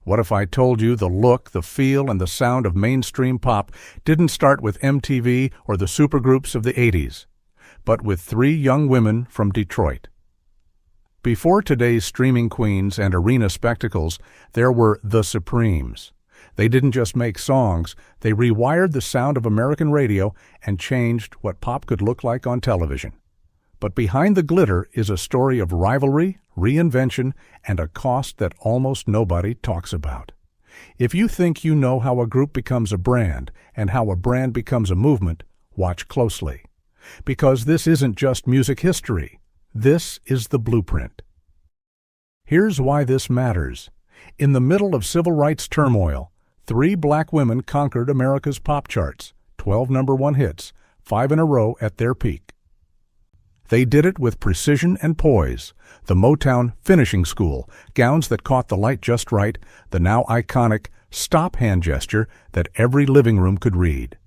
What if I told you the look, the feel, and the sound of mainstream pop didn't start with MTV or the supergroups of the 80s, but with three young women from Detroit? Before today's streaming queens and arena spectacles, there were the Supremes. They didn't just make songs, they rewired the sound of American radio and changed what pop could look like on television. But behind the glitter is a story of rivalry, reinvention, and a cost that almost nobody talks about. If you think you know how a group becomes a brand and how a brand becomes a movement, watch closely. Because this isn't just music history. This is the blueprint. Here's why this matters. In the middle of civil rights turmoil, three black women conquered America's pop charts, 12 #1 hits, 5 in a row at their peak. They did it with precision and poise, the Motown finishing school, gowns that caught the light just right, the now iconic stop hand gesture that every living room could read.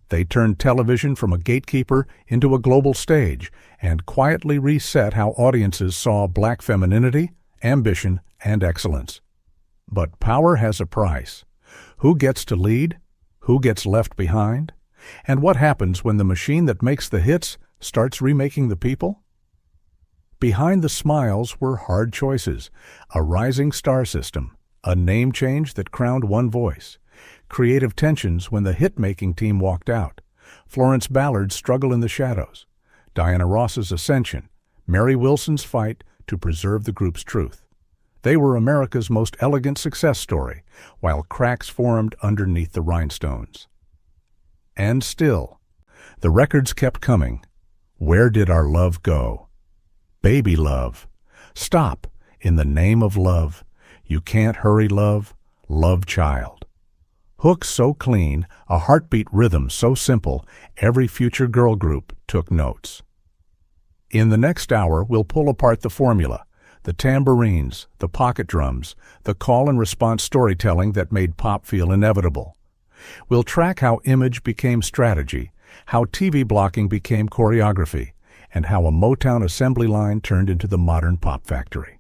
They turned television from a gatekeeper into a global stage and quietly reset how audiences saw black femininity, ambition, and excellence. But power has a price. Who gets to lead? Who gets left behind? And what happens when the machine that makes the hits starts remaking the people? Behind the smiles were hard choices, a rising star system, a name change that crowned one voice, creative tensions when the hit-making team walked out, Florence Ballard's struggle in the shadows, Diana Ross's ascension, Mary Wilson's fight to preserve the group's truth. They were America's most elegant success story, while cracks formed underneath the rhinestones. And still, the records kept coming. Where did our love go? Baby love. Stop. In the name of love. You can't hurry love. Love child. Hooks so clean, a heartbeat rhythm so simple, every future girl group took notes. In the next hour, we'll pull apart the formula, the tambourines, the pocket drums, the call-and-response storytelling that made pop feel inevitable. We'll track how image became strategy, how TV blocking became choreography, and how a Motown assembly line turned into the modern pop factory.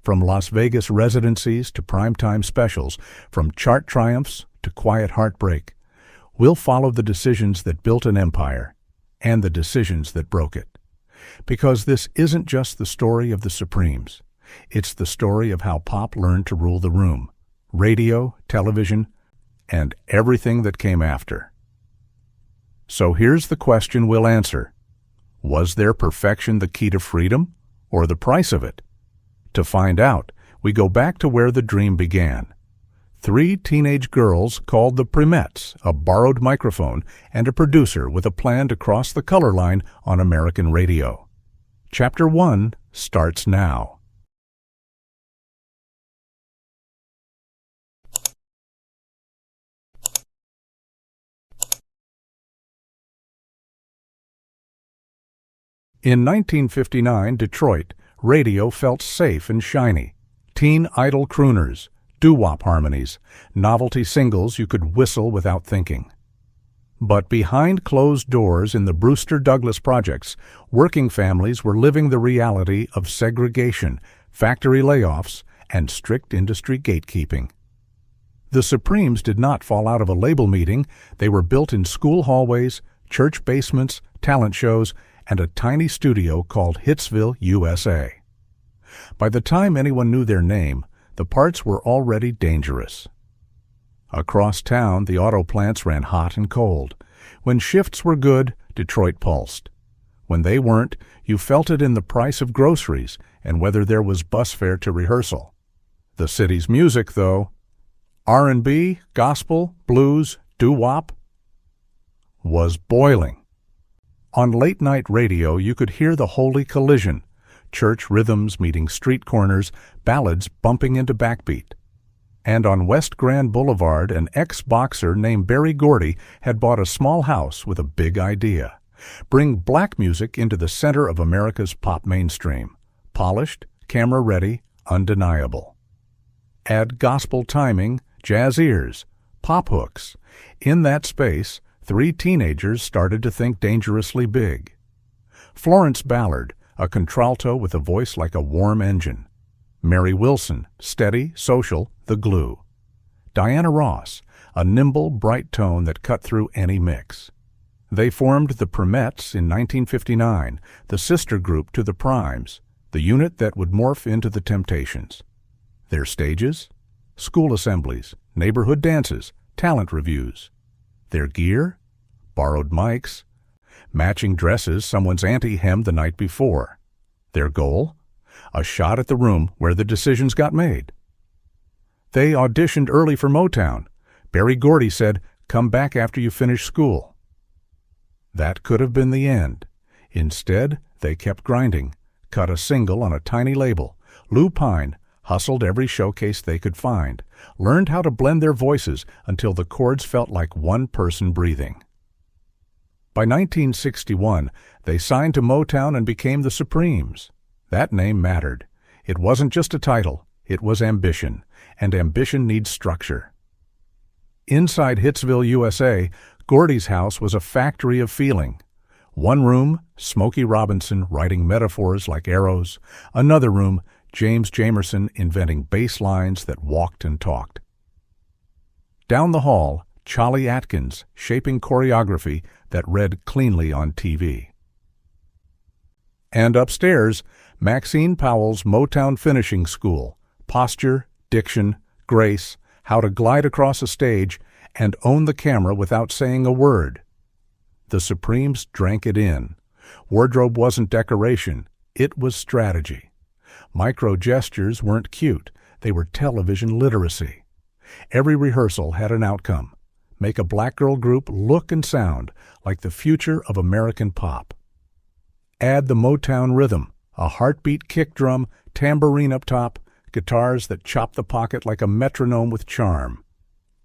From Las Vegas residencies to primetime specials, from chart triumphs to quiet heartbreak, we'll follow the decisions that built an empire and the decisions that broke it. Because this isn't just the story of the Supremes. It's the story of how pop learned to rule the room, radio, television, and everything that came after. So here's the question we'll answer. Was their perfection the key to freedom, or the price of it? To find out, we go back to where the dream began. Three teenage girls called the Primettes, a borrowed microphone, and a producer with a plan to cross the color line on American radio. Chapter 1 starts now. In 1959 Detroit, radio felt safe and shiny. Teen idol crooners, doo-wop harmonies, novelty singles you could whistle without thinking. But behind closed doors in the Brewster Douglas projects, working families were living the reality of segregation, factory layoffs, and strict industry gatekeeping. The Supremes did not fall out of a label meeting. They were built in school hallways, church basements, talent shows, and a tiny studio called Hitsville, USA. By the time anyone knew their name, the parts were already dangerous. Across town, the auto plants ran hot and cold. When shifts were good, Detroit pulsed. When they weren't, you felt it in the price of groceries and whether there was bus fare to rehearsal. The city's music, though, R&B, gospel, blues, doo-wop, was boiling. On late-night radio, you could hear the holy collision, church rhythms meeting street corners, ballads bumping into backbeat. And on West Grand Boulevard, an ex-boxer named Berry Gordy had bought a small house with a big idea. Bring black music into the center of America's pop mainstream. Polished, camera-ready, undeniable. Add gospel timing, jazz ears, pop hooks. In that space, three teenagers started to think dangerously big. Florence Ballard, a contralto with a voice like a warm engine. Mary Wilson, steady, social, the glue. Diana Ross, a nimble, bright tone that cut through any mix. They formed the Primettes in 1959, the sister group to the Primes, the unit that would morph into the Temptations. Their stages? School assemblies, neighborhood dances, talent reviews. Their gear? Borrowed mics, matching dresses someone's auntie hemmed the night before. Their goal? A shot at the room where the decisions got made. They auditioned early for Motown. Berry Gordy said, "Come back after you finish school." That could have been the end. Instead, they kept grinding, cut a single on a tiny label. Lou Pine hustled every showcase they could find, learned how to blend their voices until the chords felt like one person breathing. By 1961, they signed to Motown and became the Supremes. That name mattered. It wasn't just a title, it was ambition, and ambition needs structure. Inside Hitsville, USA, Gordy's house was a factory of feeling. One room, Smokey Robinson writing metaphors like arrows. Another room, James Jamerson inventing bass lines that walked and talked. Down the hall, Charlie Atkins shaping choreography that read cleanly on TV. And upstairs, Maxine Powell's Motown finishing school, posture, diction, grace, how to glide across a stage and own the camera without saying a word. The Supremes drank it in. Wardrobe wasn't decoration, it was strategy. Micro gestures weren't cute, they were television literacy. Every rehearsal had an outcome. Make a black girl group look and sound like the future of American pop. Add the Motown rhythm, a heartbeat kick drum, tambourine up top, guitars that chop the pocket like a metronome with charm.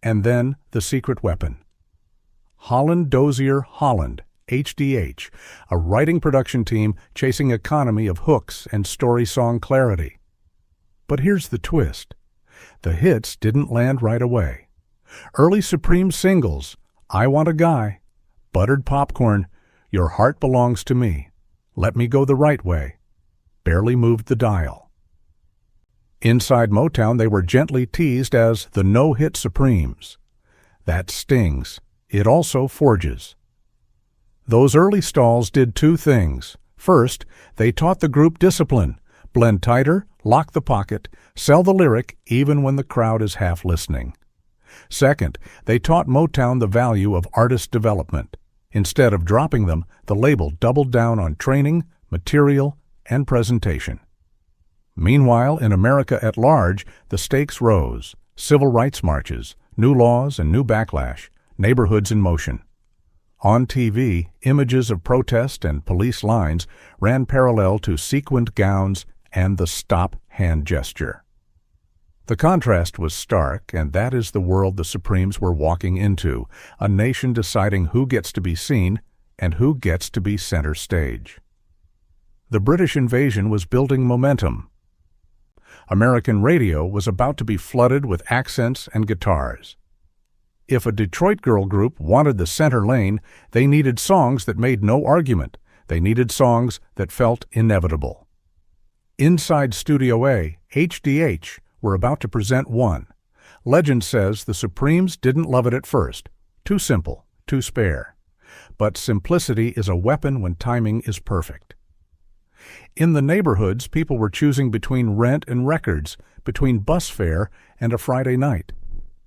And then the secret weapon. Holland Dozier Holland, HDH, a writing production team chasing economy of hooks and story song clarity. But here's the twist. The hits didn't land right away. Early Supreme singles, I Want a Guy, Buttered Popcorn, Your Heart Belongs to Me, Let Me Go the Right Way, barely moved the dial. Inside Motown, they were gently teased as the no-hit Supremes. That stings. It also forges. Those early stalls did two things. First, they taught the group discipline. Blend tighter, lock the pocket, sell the lyric even when the crowd is half listening. Second, they taught Motown the value of artist development. Instead of dropping them, the label doubled down on training, material, and presentation. Meanwhile, in America at large, the stakes rose. Civil rights marches, new laws and new backlash, neighborhoods in motion. On TV, images of protest and police lines ran parallel to sequined gowns and the stop hand gesture. The contrast was stark, and that is the world the Supremes were walking into, a nation deciding who gets to be seen and who gets to be center stage. The British invasion was building momentum. American radio was about to be flooded with accents and guitars. If a Detroit girl group wanted the center lane, they needed songs that made no argument. They needed songs that felt inevitable. Inside Studio A, HDH were about to present one. Legend says the Supremes didn't love it at first. Too simple, too spare. But simplicity is a weapon when timing is perfect. In the neighborhoods, people were choosing between rent and records, between bus fare and a Friday night.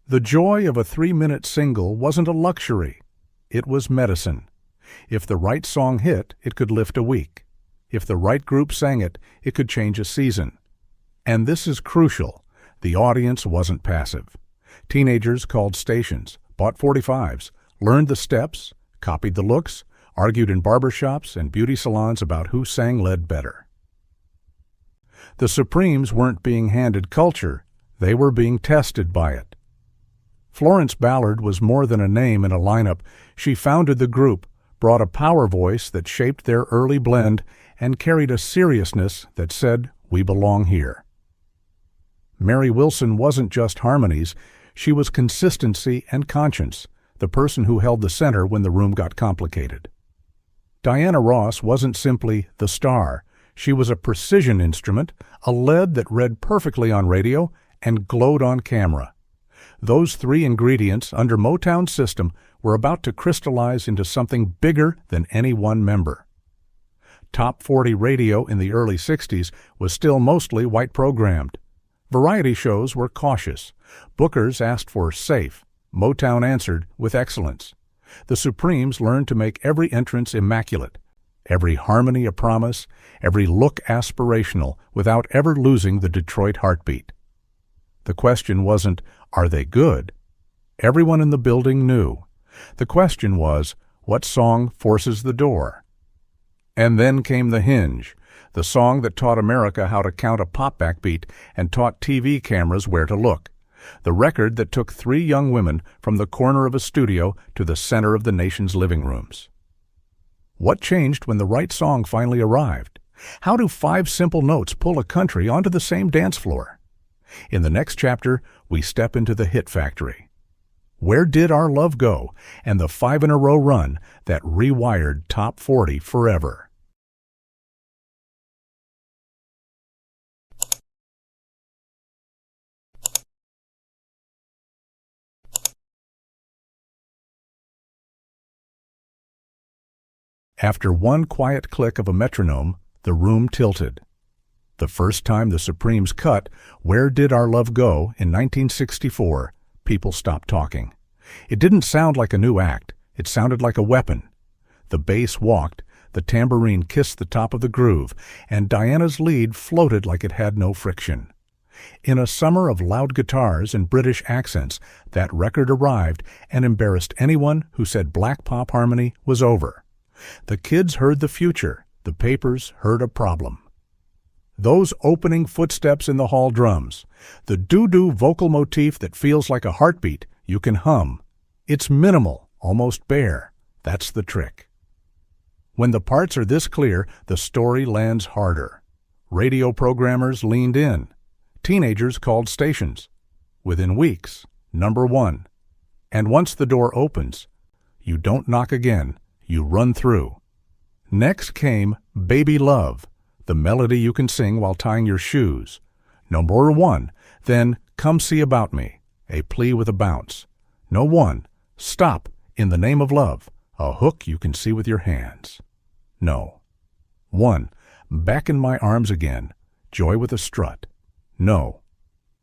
The joy of a 3-minute single wasn't a luxury. It was medicine. If the right song hit, it could lift a week. If the right group sang it, it could change a season. And this is crucial. The audience wasn't passive. Teenagers called stations, bought 45s, learned the steps, copied the looks, argued in barbershops and beauty salons about who sang lead better. The Supremes weren't being handed culture. They were being tested by it. Florence Ballard was more than a name in a lineup. She founded the group, brought a power voice that shaped their early blend, and carried a seriousness that said, "We belong here." Mary Wilson wasn't just harmonies, she was consistency and conscience, the person who held the center when the room got complicated. Diana Ross wasn't simply the star, She was a precision instrument, a lead that read perfectly on radio and glowed on camera. Those three ingredients under Motown's system were about to crystallize into something bigger than any one member. Top 40 radio in the early 60s was still mostly white-programmed. Variety shows were cautious. Bookers asked for safe. Motown answered with excellence. The Supremes learned to make every entrance immaculate, every harmony a promise, every look aspirational, without ever losing the Detroit heartbeat. The question wasn't, are they good? Everyone in the building knew. The question was, what song forces the door? And then came The Hinge, the song that taught America how to count a pop backbeat and taught TV cameras where to look. The record that took three young women from the corner of a studio to the center of the nation's living rooms. What changed when the right song finally arrived? How do 5 simple notes pull a country onto the same dance floor? In the next chapter, we step into the hit factory. Where did our love go? And the 5-in-a-row run that rewired Top 40 forever. After one quiet click of a metronome, the room tilted. The first time the Supremes cut Where Did Our Love Go in 1964, people stopped talking. It didn't sound like a new act. It sounded like a weapon. The bass walked, the tambourine kissed the top of the groove, and Diana's lead floated like it had no friction. In a summer of loud guitars and British accents, that record arrived and embarrassed anyone who said black pop harmony was over. The kids heard the future. The papers heard a problem. Those opening footsteps in the hall drums, the doo-doo vocal motif that feels like a heartbeat you can hum. It's minimal, almost bare. That's the trick. When the parts are this clear, the story lands harder. Radio programmers leaned in. Teenagers called stations. Within weeks, number 1. And once the door opens, you don't knock again. You run through. Next came Baby Love, the melody you can sing while tying your shoes. Number 1. Then Come See About Me, a plea with a bounce. No 1. Stop, In the Name of Love, a hook you can see with your hands. No. 1. Back in My Arms Again, Joy with a strut. No.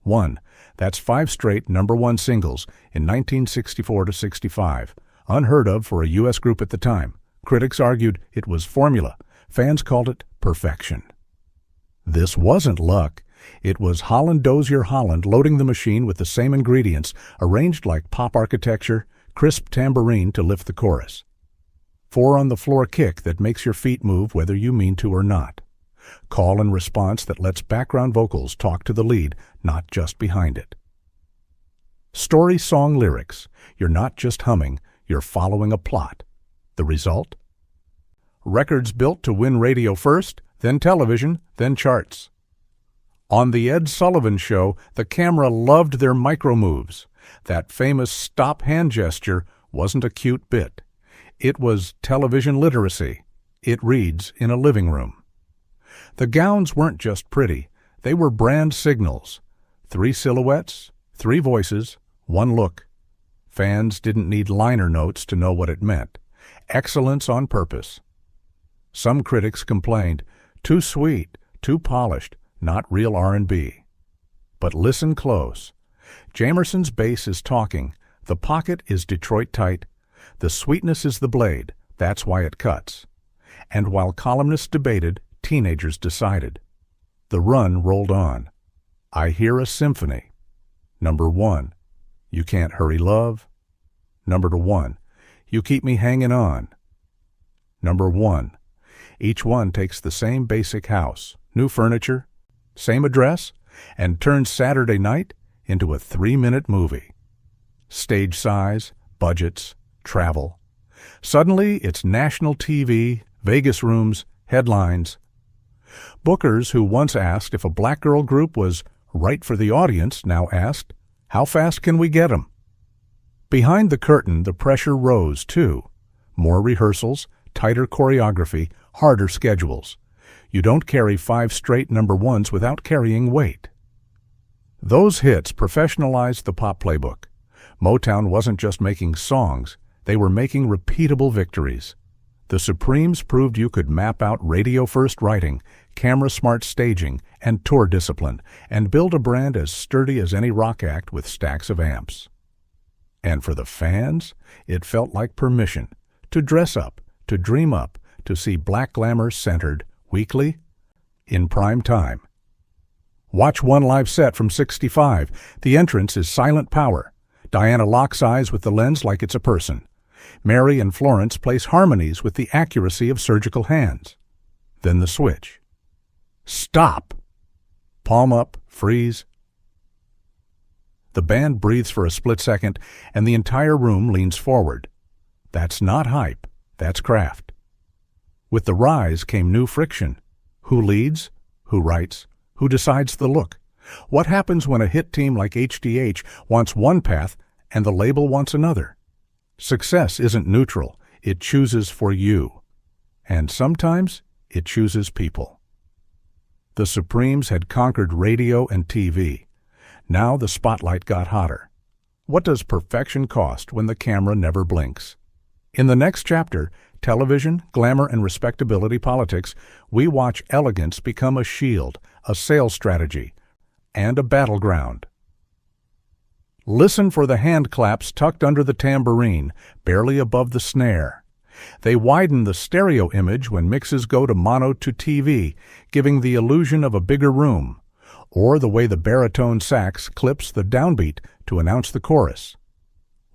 1. That's 5 straight number 1 singles in 1964 to 65. Unheard of for a U.S. group at the time. Critics argued it was formula. Fans called it perfection. This wasn't luck. It was Holland Dozier Holland loading the machine with the same ingredients, arranged like pop architecture, crisp tambourine to lift the chorus. 4-on-the-floor kick that makes your feet move whether you mean to or not. Call and response that lets background vocals talk to the lead, not just behind it. Story song lyrics. You're not just humming. You're following a plot. The result? Records built to win radio first, then television, then charts. On The Ed Sullivan Show, the camera loved their micro moves. That famous stop hand gesture wasn't a cute bit. It was television literacy. It reads in a living room. The gowns weren't just pretty. They were brand signals. 3 silhouettes, 3 voices, 1 look. Fans didn't need liner notes to know what it meant. Excellence on purpose. Some critics complained, too sweet, too polished, not real R&B. But listen close. Jamerson's bass is talking. The pocket is Detroit tight. The sweetness is the blade. That's why it cuts. And while columnists debated, teenagers decided. The run rolled on. I hear a symphony. Number 1. You Can't Hurry Love. Number 1. You Keep Me Hanging On. Number 1. Each one takes the same basic house, new furniture, same address, and turns Saturday night into a 3-minute movie. Stage size, budgets, travel. Suddenly, it's national TV, Vegas rooms, headlines. Bookers who once asked if a black girl group was right for the audience now asked, how fast can we get 'em? Behind the curtain, the pressure rose, too. More rehearsals, tighter choreography, harder schedules. You don't carry 5 straight number ones without carrying weight. Those hits professionalized the pop playbook. Motown wasn't just making songs, they were making repeatable victories. The Supremes proved you could map out radio-first writing, camera-smart staging, and tour discipline, and build a brand as sturdy as any rock act with stacks of amps. And for the fans, it felt like permission to dress up, to dream up, to see black glamour centered, weekly, in prime time. Watch one live set from '65. The entrance is silent power. Diana locks eyes with the lens like it's a person. Mary and Florence place harmonies with the accuracy of surgical hands. Then the switch. Stop! Palm up, freeze. The band breathes for a split second, and the entire room leans forward. That's not hype, that's craft. With the rise came new friction. Who leads? Who writes? Who decides the look? What happens when a hit team like HDH wants one path and the label wants another? Success isn't neutral. It chooses for you. And sometimes it chooses people. The Supremes had conquered radio and TV. Now the spotlight got hotter. What does perfection cost when the camera never blinks? In the next chapter, television, glamour, and respectability politics, we watch elegance become a shield, a sales strategy, and a battleground. Listen for the hand claps tucked under the tambourine, barely above the snare. They widen the stereo image when mixes go to mono to TV, giving the illusion of a bigger room, or the way the baritone sax clips the downbeat to announce the chorus.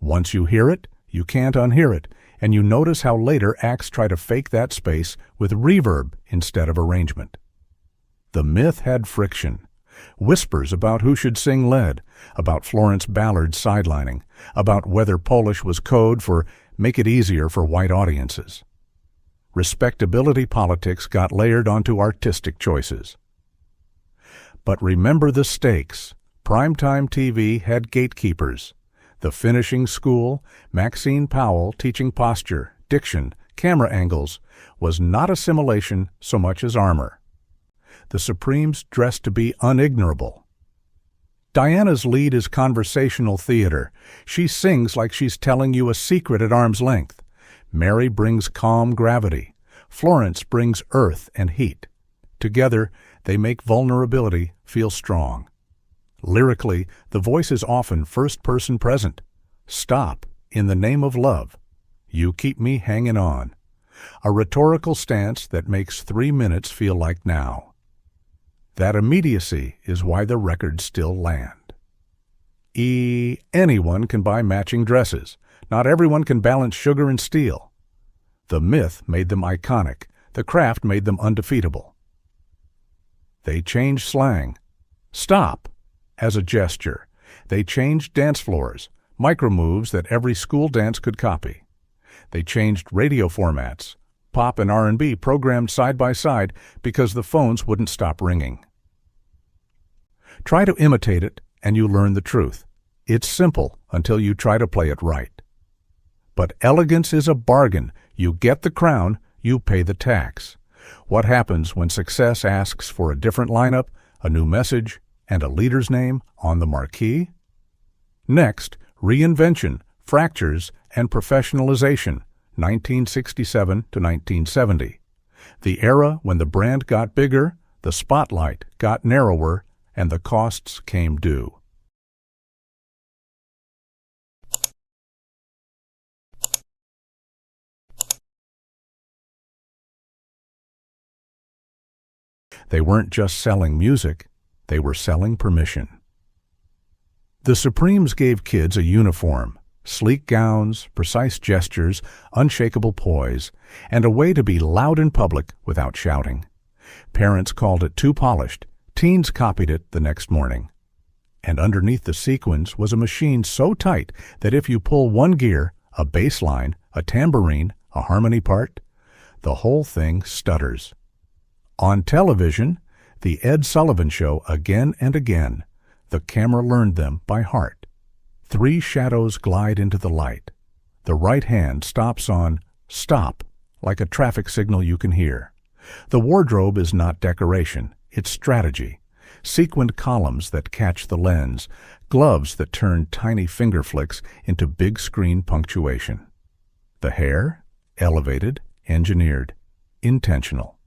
Once you hear it, you can't unhear it, and you notice how later acts try to fake that space with reverb instead of arrangement. The myth had friction. Whispers about who should sing lead, about Florence Ballard sidelining, about whether Polish was code for make it easier for white audiences. Respectability politics got layered onto artistic choices. But remember the stakes. Primetime TV had gatekeepers. The finishing school, Maxine Powell teaching posture, diction, camera angles, was not assimilation so much as armor. The Supremes dressed to be unignorable. Diana's lead is conversational theater. She sings like she's telling you a secret at arm's length. Mary brings calm gravity. Florence brings earth and heat. Together, they make vulnerability feel strong. Lyrically, the voice is often first-person present. Stop, in the name of love. You keep me hanging on. A rhetorical stance that makes 3 minutes feel like now. That immediacy is why the records still land. Anyone can buy matching dresses. Not everyone can balance sugar and steel. The myth made them iconic. The craft made them undefeatable. They changed slang. Stop, as a gesture. They changed dance floors, micro moves that every school dance could copy. They changed radio formats. Pop and R&B programmed side by side because the phones wouldn't stop ringing. Try to imitate it, and you learn the truth. It's simple until you try to play it right. But elegance is a bargain. You get the crown, you pay the tax. What happens when success asks for a different lineup, a new message, and a leader's name on the marquee? Next, reinvention, fractures, and professionalization, 1967 to 1970. The era when the brand got bigger, the spotlight got narrower, and the costs came due. They weren't just selling music, they were selling permission. The Supremes gave kids a uniform, sleek gowns, precise gestures, unshakable poise, and a way to be loud in public without shouting. Parents called it too polished. Teens copied it the next morning. And underneath the sequins was a machine so tight that if you pull one gear, a bass line, a tambourine, a harmony part, the whole thing stutters. On television, The Ed Sullivan Show again and again, the camera learned them by heart. 3 shadows glide into the light. The right hand stops on stop, like a traffic signal you can hear. The wardrobe is not decoration, it's strategy. Sequined columns that catch the lens, gloves that turn tiny finger flicks into big screen punctuation. The hair? Elevated, engineered, intentional.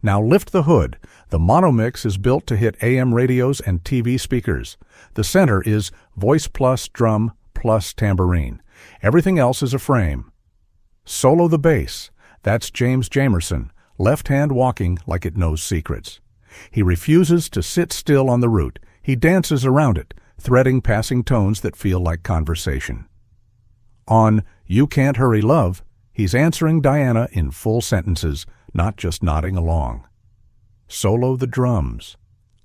Now lift the hood. The monomix is built to hit AM radios and TV speakers. The center is voice plus drum plus tambourine. Everything else is a frame. Solo the bass. That's James Jamerson, left hand walking like it knows secrets. He refuses to sit still on the root. He dances around it, threading passing tones that feel like conversation. On You Can't Hurry Love, he's answering Diana in full sentences, not just nodding along. Solo the drums.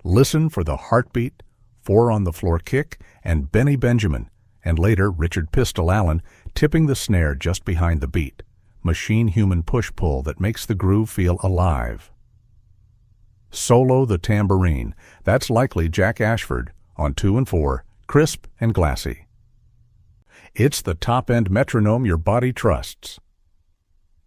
Listen for the heartbeat, four-on-the-floor kick, and Benny Benjamin, and later Richard Pistol Allen, tipping the snare just behind the beat. Machine-human push-pull that makes the groove feel alive. Solo the tambourine. That's likely Jack Ashford, on 2 and 4, crisp and glassy. It's the top-end metronome your body trusts.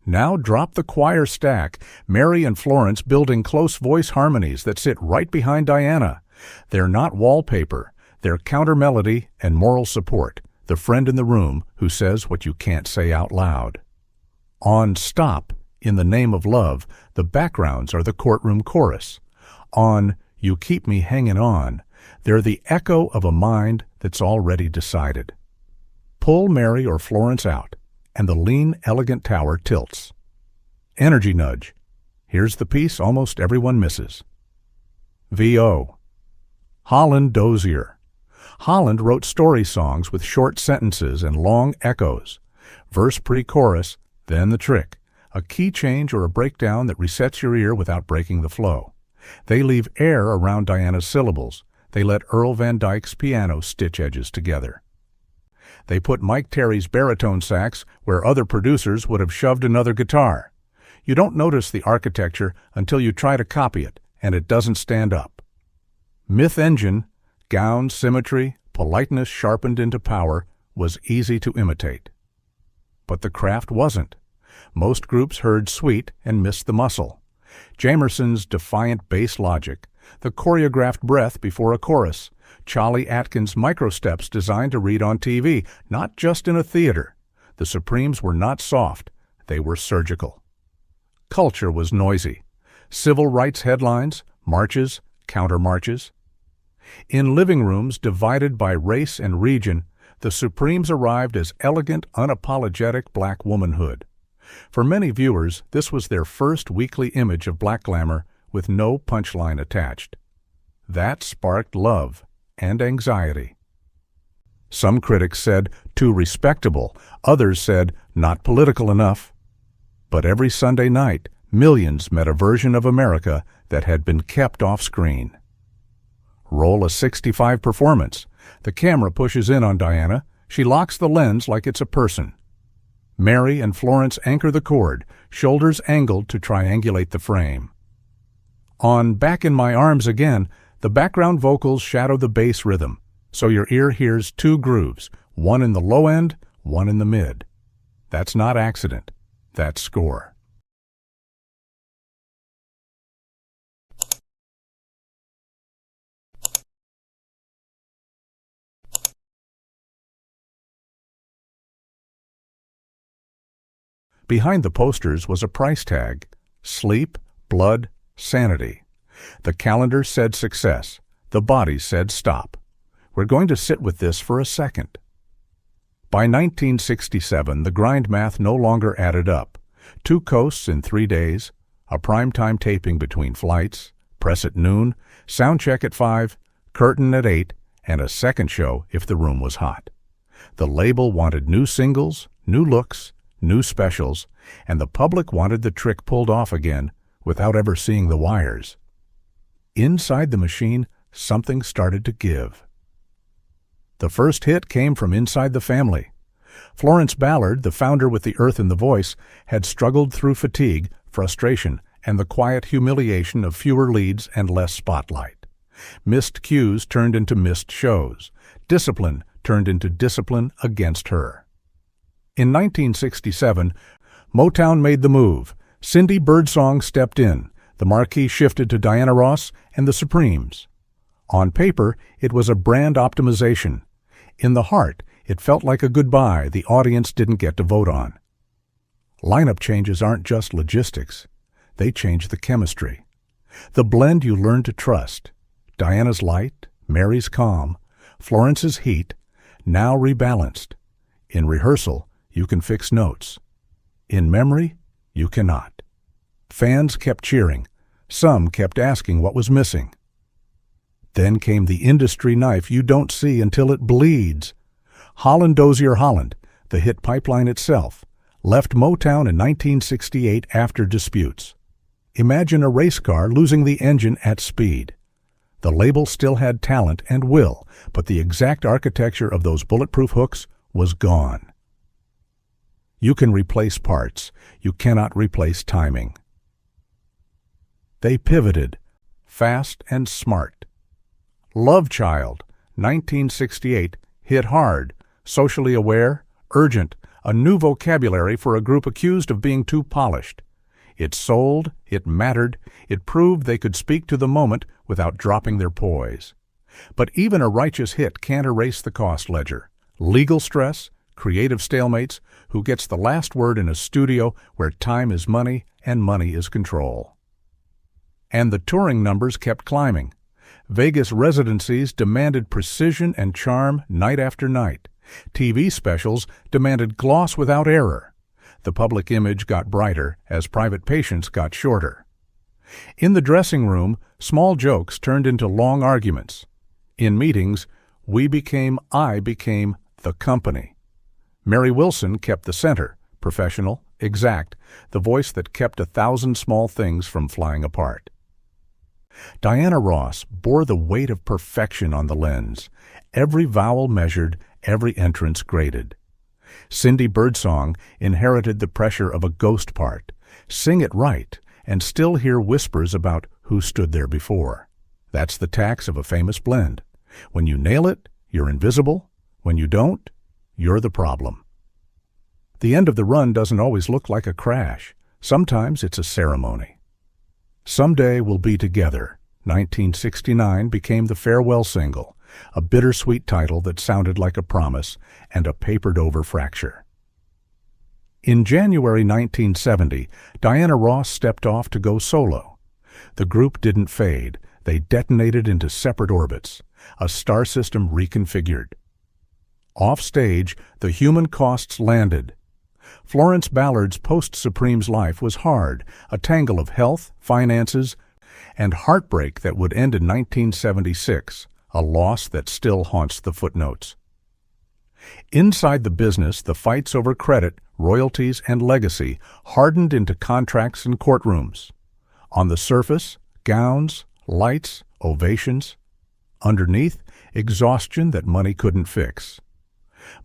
Now drop the choir stack, Mary and Florence building close voice harmonies that sit right behind Diana. They're not wallpaper, they're counter-melody and moral support, the friend in the room who says what you can't say out loud. On Stop, In the Name of Love, the backgrounds are the courtroom chorus. On You Keep Me Hangin' On, they're the echo of a mind that's already decided. Pull Mary or Florence out, and the lean, elegant tower tilts. Energy nudge. Here's the piece almost everyone misses. VO. Holland Dozier. Holland wrote story songs with short sentences and long echoes. Verse pre-chorus, then the trick. A key change or a breakdown that resets your ear without breaking the flow. They leave air around Diana's syllables. They let Earl Van Dyke's piano stitch edges together. They put Mike Terry's baritone sax where other producers would have shoved another guitar. You don't notice the architecture until you try to copy it, and it doesn't stand up. Myth Engine, gown symmetry, politeness sharpened into power, was easy to imitate. But the craft wasn't. Most groups heard sweet and missed the muscle. Jamerson's defiant bass logic, the choreographed breath before a chorus, Charlie Atkins' microsteps designed to read on TV, not just in a theater. The Supremes were not soft, they were surgical. Culture was noisy. Civil rights headlines, marches, counter-marches. In living rooms divided by race and region, the Supremes arrived as elegant, unapologetic black womanhood. For many viewers, this was their first weekly image of black glamour with no punchline attached. That sparked love and anxiety. Some critics said, too respectable. Others said, not political enough. But every Sunday night, millions met a version of America that had been kept off screen. Roll a 65 performance. The camera pushes in on Diana. She locks the lens like it's a person. Mary and Florence anchor the cord, shoulders angled to triangulate the frame. On Back in My Arms Again, the background vocals shadow the bass rhythm, so your ear hears two grooves, one in the low end, one in the mid. That's not accident, that's score. Behind the posters was a price tag: sleep, blood, sanity. The calendar said success. The body said stop. We're going to sit with this for a second. By 1967, the grind math no longer added up. 2 coasts in 3 days, a primetime taping between flights, press at noon, sound check at 5, curtain at 8, and a second show if the room was hot. The label wanted new singles, new looks, new specials, and the public wanted the trick pulled off again without ever seeing the wires. Inside the machine, something started to give. The first hit came from inside the family. Florence Ballard, the founder with the Earth in the Voice, had struggled through fatigue, frustration, and the quiet humiliation of fewer leads and less spotlight. Missed cues turned into missed shows. Discipline turned into discipline against her. In 1967, Motown made the move. Cindy Birdsong stepped in. The marquee shifted to Diana Ross and the Supremes. On paper, it was a brand optimization. In the heart, it felt like a goodbye the audience didn't get to vote on. Lineup changes aren't just logistics. They change the chemistry. The blend you learn to trust. Diana's light, Mary's calm, Florence's heat, now rebalanced. In rehearsal, you can fix notes. In memory, you cannot. Fans kept cheering. Some kept asking what was missing. Then came the industry knife you don't see until it bleeds. Holland Dozier Holland, the hit Pipeline itself, left Motown in 1968 after disputes. Imagine a race car losing the engine at speed. The label still had talent and will, but the exact architecture of those bulletproof hooks was gone. You can replace parts. You cannot replace timing. They pivoted, fast and smart. Love Child, 1968, hit hard, socially aware, urgent, a new vocabulary for a group accused of being too polished. It sold, it mattered, it proved they could speak to the moment without dropping their poise. But even a righteous hit can't erase the cost ledger. Legal stress, creative stalemates, who gets the last word in a studio where time is money and money is control. And the touring numbers kept climbing. Vegas residencies demanded precision and charm night after night. TV specials demanded gloss without error. The public image got brighter as private patients got shorter. In the dressing room, small jokes turned into long arguments. In meetings, I became the company. Mary Wilson kept the center, professional, exact, the voice that kept 1,000 small things from flying apart. Diana Ross bore the weight of perfection on the lens, every vowel measured, every entrance graded. Cindy Birdsong inherited the pressure of a ghost part. Sing it right, and still hear whispers about who stood there before. That's the tax of a famous blend. When you nail it, you're invisible. When you don't, you're the problem. The end of the run doesn't always look like a crash. Sometimes it's a ceremony. Someday We'll Be Together, 1969, became the farewell single, a bittersweet title that sounded like a promise and a papered-over fracture. In January 1970, Diana Ross stepped off to go solo. The group didn't fade. They detonated into separate orbits, a star system reconfigured. Off stage, the human costs landed. Florence Ballard's post-Supremes life was hard, a tangle of health, finances, and heartbreak that would end in 1976, a loss that still haunts the footnotes. Inside the business, the fights over credit, royalties, and legacy hardened into contracts and courtrooms. On the surface, gowns, lights, ovations. Underneath, exhaustion that money couldn't fix.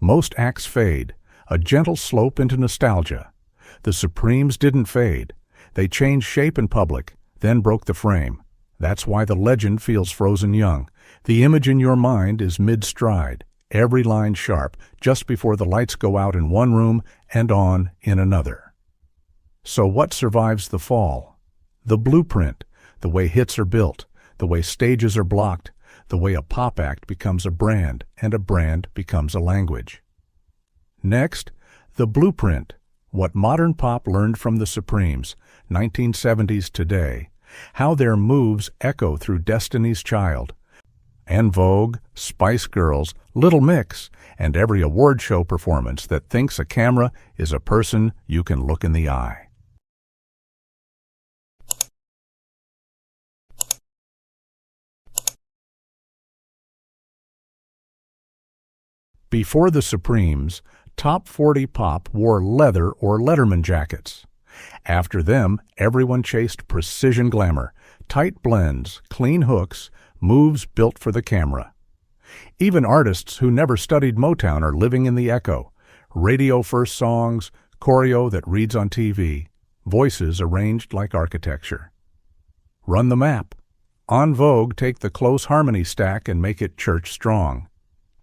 Most acts fade, a gentle slope into nostalgia. The Supremes didn't fade. They changed shape in public, then broke the frame. That's why the legend feels frozen young. The image in your mind is mid-stride, every line sharp, just before the lights go out in one room and on in another. So what survives the fall? The blueprint, the way hits are built, the way stages are blocked, the way a pop act becomes a brand and a brand becomes a language. Next, the blueprint, what modern pop learned from the Supremes, 1970s today, how their moves echo through Destiny's Child, En Vogue, Spice Girls, Little Mix, and every award show performance that thinks a camera is a person you can look in the eye. Before the Supremes, Top 40 pop wore leather or Letterman jackets. After them, everyone chased precision glamour, tight blends, clean hooks, moves built for the camera. Even artists who never studied Motown are living in the echo. Radio-first songs, choreo that reads on TV, voices arranged like architecture. Run the map. En Vogue take the close harmony stack and make it church strong.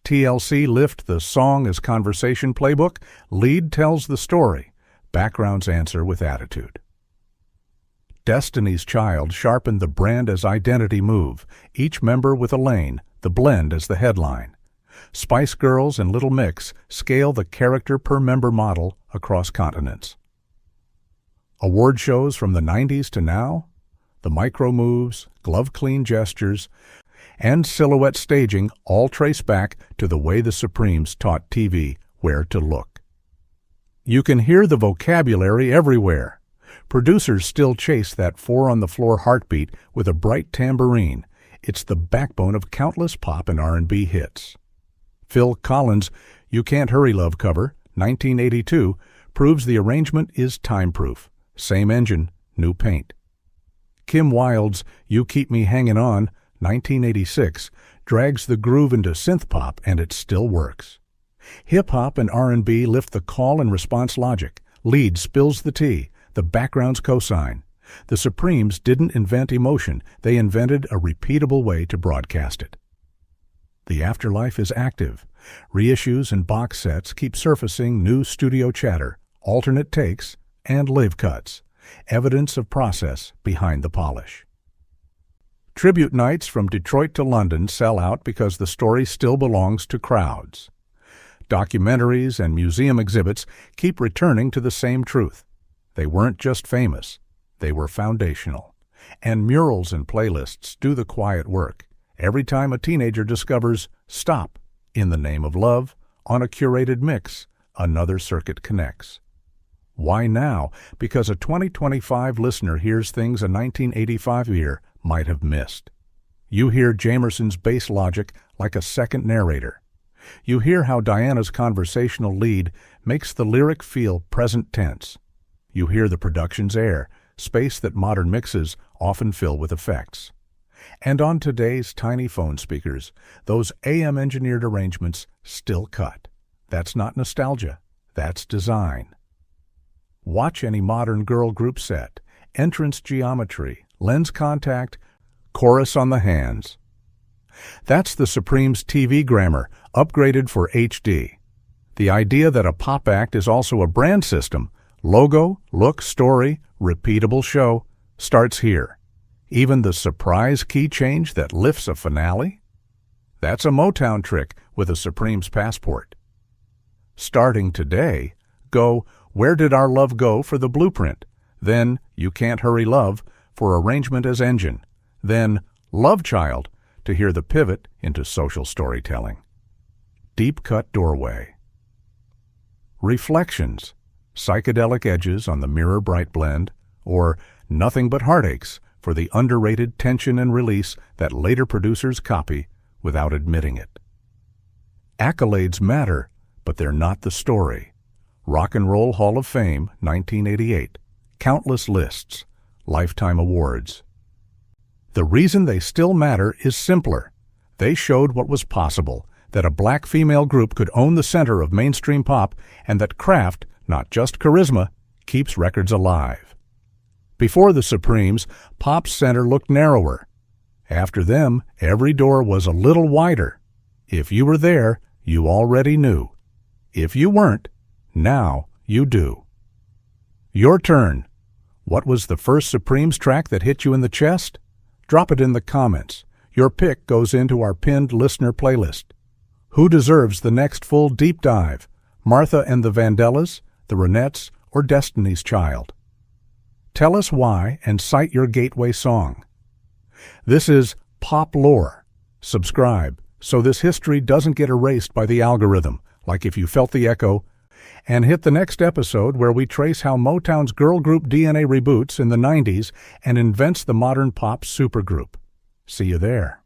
TLC lift the song as conversation playbook, lead tells the story, backgrounds answer with attitude. Destiny's Child sharpened the brand as identity move, each member with a lane, the blend as the headline. Spice Girls and Little Mix scale the character per member model across continents. Award shows from the 90s to now? The micro moves, glove-clean gestures, and silhouette staging all trace back to the way the Supremes taught TV where to look. You can hear the vocabulary everywhere. Producers still chase that four-on-the-floor heartbeat with a bright tambourine. It's the backbone of countless pop and R&B hits. Phil Collins' You Can't Hurry Love cover, 1982, proves the arrangement is time-proof. Same engine, new paint. Kim Wilde's You Keep Me Hangin' On, 1986, drags the groove into synth pop and it still works. Hip-hop and R&B lift the call and response logic. Lead spills the tea, the background's cosign. The Supremes didn't invent emotion, they invented a repeatable way to broadcast it. The afterlife is active. Reissues and box sets keep surfacing new studio chatter, alternate takes, and live cuts, evidence of process behind the polish. Tribute nights from Detroit to London sell out because the story still belongs to crowds. Documentaries and museum exhibits keep returning to the same truth. They weren't just famous, they were foundational. And murals and playlists do the quiet work. Every time a teenager discovers Stop in the Name of Love on a curated mix, another circuit connects. Why now? Because a 2025 listener hears things a 1985 ear might have missed. You hear Jamerson's bass logic like a second narrator. You hear how Diana's conversational lead makes the lyric feel present tense. You hear the production's air, space that modern mixes often fill with effects. And on today's tiny phone speakers, those AM-engineered arrangements still cut. That's not nostalgia, that's design. Watch any modern girl group set, entrance geometry, lens contact, chorus on the hands. That's the Supremes TV grammar, upgraded for HD. The idea that a pop act is also a brand system, logo, look, story, repeatable show, starts here. Even the surprise key change that lifts a finale? That's a Motown trick with a Supremes passport. Starting today, go Where Did Our Love Go for the blueprint, then You Can't Hurry Love for arrangement as engine, then Love Child to hear the pivot into social storytelling. Deep cut doorway. Reflections, psychedelic edges on the mirror bright blend, or Nothing But Heartaches for the underrated tension and release that later producers copy without admitting it. Accolades matter, but they're not the story. Rock and Roll Hall of Fame, 1988. Countless lists. Lifetime awards. The reason they still matter is simpler. They showed what was possible, that a black female group could own the center of mainstream pop, and that craft, not just charisma, keeps records alive. Before the Supremes, pop's center looked narrower. After them, every door was a little wider. If you were there, you already knew. If you weren't, now you do. Your turn. What was the first Supremes track that hit you in the chest? Drop it in the comments. Your pick goes into our pinned listener playlist. Who deserves the next full deep dive? Martha and the Vandellas, the Ronettes, or Destiny's Child? Tell us why and cite your gateway song. This is Pop Lore. Subscribe so this history doesn't get erased by the algorithm, like If You Felt the Echo, and hit the next episode where we trace how Motown's girl group DNA reboots in the 90s and invents the modern pop supergroup. See you there.